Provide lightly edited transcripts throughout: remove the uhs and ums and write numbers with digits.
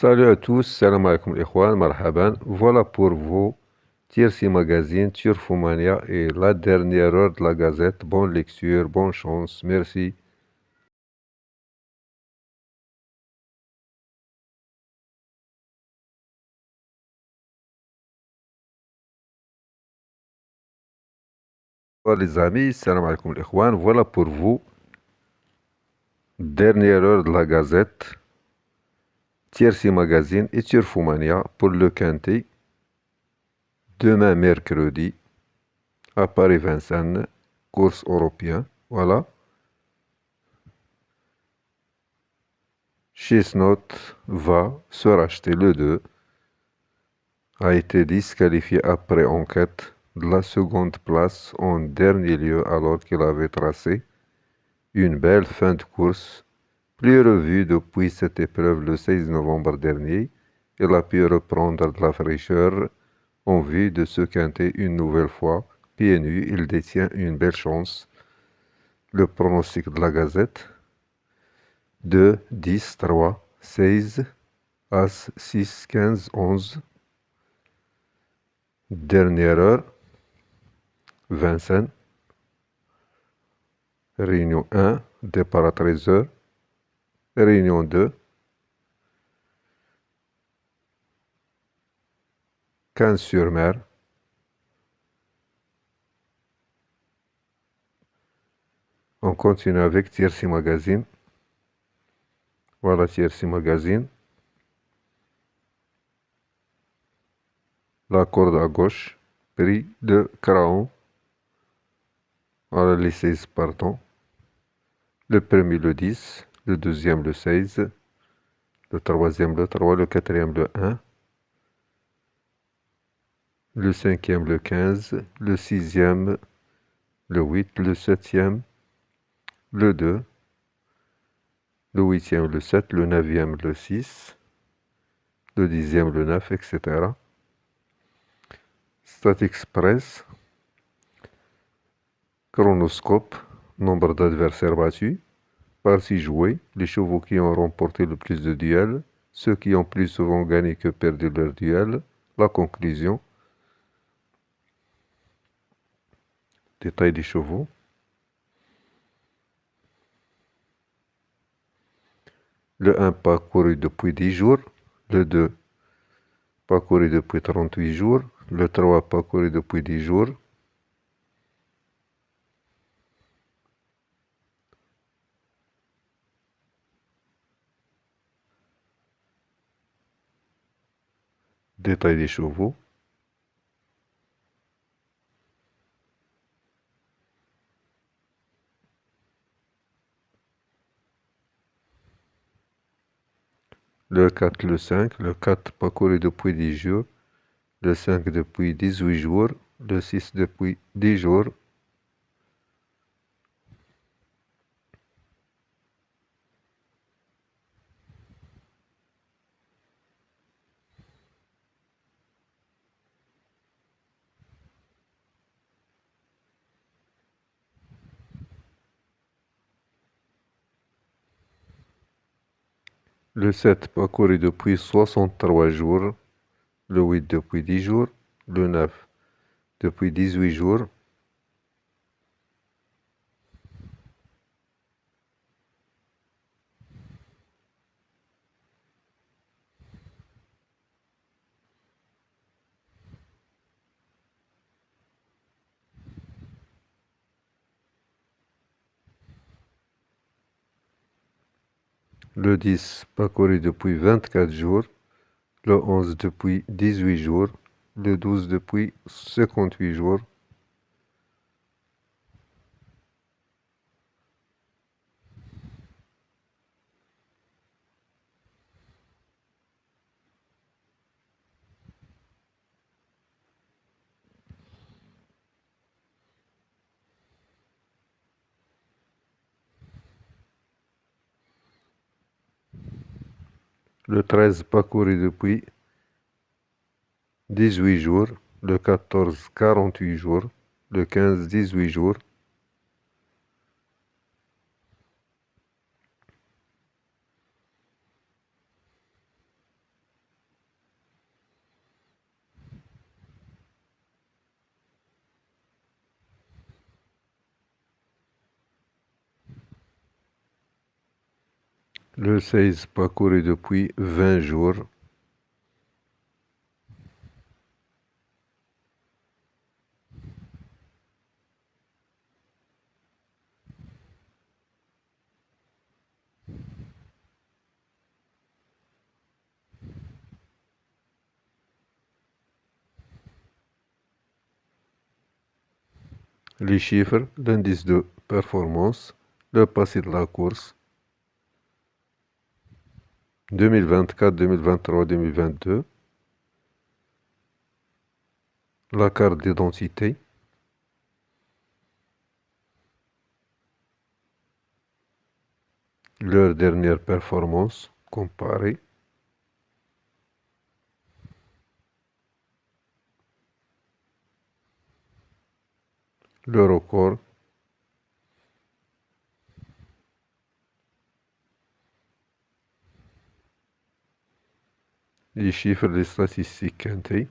Salut à tous, salam alaikum ikhwan, marhaban. Voilà pour vous, TRC Magazine, Turfomania et la dernière heure de la Gazette. Bonne lecture, bonne chance, merci. Voilà les amis, salam alaikum ikhwan, voilà pour vous, dernière heure de la Gazette, TRC Magazine et Turfomania pour le Quintet. Demain mercredi, à Paris-Vincennes, course européen, voilà. Chesnot va se racheter le 2. A été disqualifié après enquête de la seconde place en dernier lieu alors qu'il avait tracé une belle fin de course, plus revue depuis cette épreuve le 16 novembre dernier. Il a pu reprendre de la fraîcheur en vue de se quinter une nouvelle fois. Pieds nus, il détient une belle chance. Le pronostic de la Gazette: 2, 10, 3, 16, As, 6, 15, 11. Dernière heure, Vincennes. Réunion 1, départ à 13 heures. Réunion 2, 15-sur-Mer. On continue avec TRC Magazine. Voilà TRC Magazine. La corde à gauche, prix de Craon. Voilà les 16 partants. Le premier le 10, le deuxième le 16, le troisième le 3, le quatrième le 1, le cinquième le 15, le sixième le 8, le septième le 2, le huitième le 7, le neuvième le 6, le dixième le 9, etc. Stat Express, chronoscope, nombre d'adversaires battus, parties jouées, les chevaux qui ont remporté le plus de duels, ceux qui ont plus souvent gagné que perdu leur duel, la conclusion, détail des chevaux, le 1 parcouru depuis 10 jours, le 2 parcouru depuis 38 jours, le 3 parcouru depuis 10 jours, détail des chevaux, le 4, le 5, le 4 parcouru depuis 10 jours, le 5 depuis 18 jours, le 6 depuis 10 jours, le 7 parcouru depuis 63 jours, le 8 depuis 10 jours, le 9 depuis 18 jours, le 10 parcouru depuis 24 jours, le 11 depuis 18 jours, le 12 depuis 58 jours, le 13 parcouru depuis 18 jours, le 14 48 jours, le 15 18 jours, Le 16 parcouru depuis 20 jours. Les chiffres, l'indice de performance, le passé de la course, 2024, 2023, 2022, la carte d'identité, leur dernière performance comparée, le record, les chiffres, les statistiques quintées,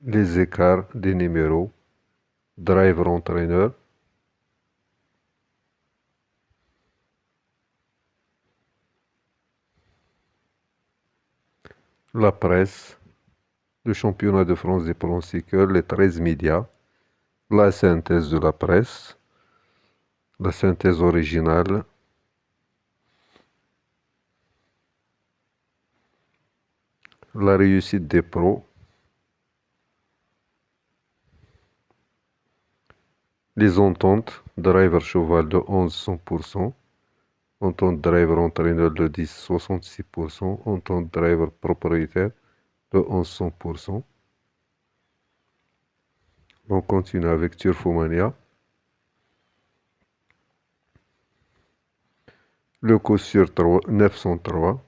les écarts des numéros, driver entraîneur, la presse, le championnat de France des pronostiqueurs, les 13 médias, la synthèse de la presse, la synthèse originale, la réussite des pros, les ententes, driver cheval de 11 100%, entente driver entraîneur de 10 66%, entente driver propriétaire de 11 100%. On continue avec Turfomania. Le coup sur 3, 903.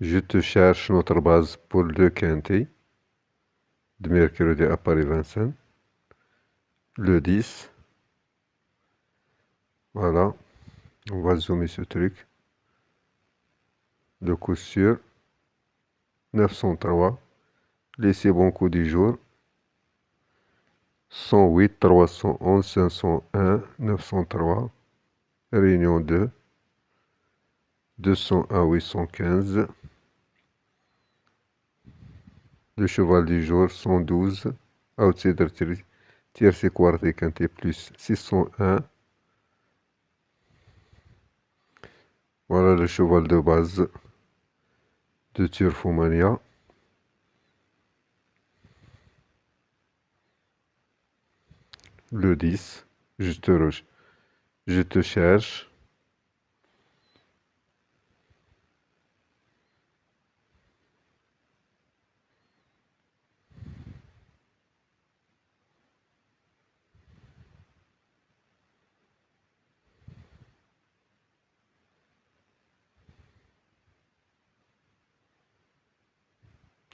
Je te cherche notre base pour le quintet de mercredi à Paris Vincennes. Le 10. Voilà. On va zoomer ce truc. Le coup sûr 903. Les 6 bons coups du jour. 108, 311, 501, 903. Réunion 2. 201, 815. Le cheval du jour 112. Outsider tiercé quarte et quintet plus 601. Voilà le cheval de base de Turfomania. Le 10. Je te cherche.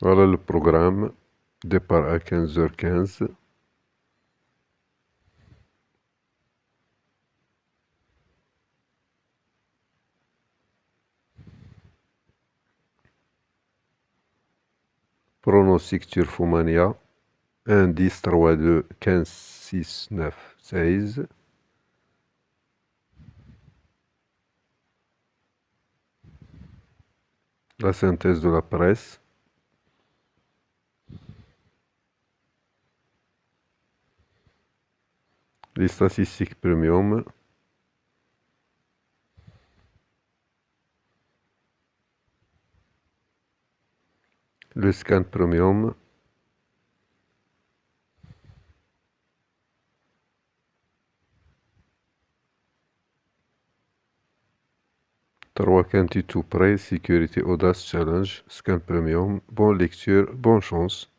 Voilà le programme. Départ à 15h15. Pronostic Turfomania. 1, 10, 3, 2, 15, 6, 9, 16. La synthèse de la presse. Les statistiques premium. Le scan premium. Trois quantités tout prêt, sécurité audace challenge, scan premium, bonne lecture, bonne chance.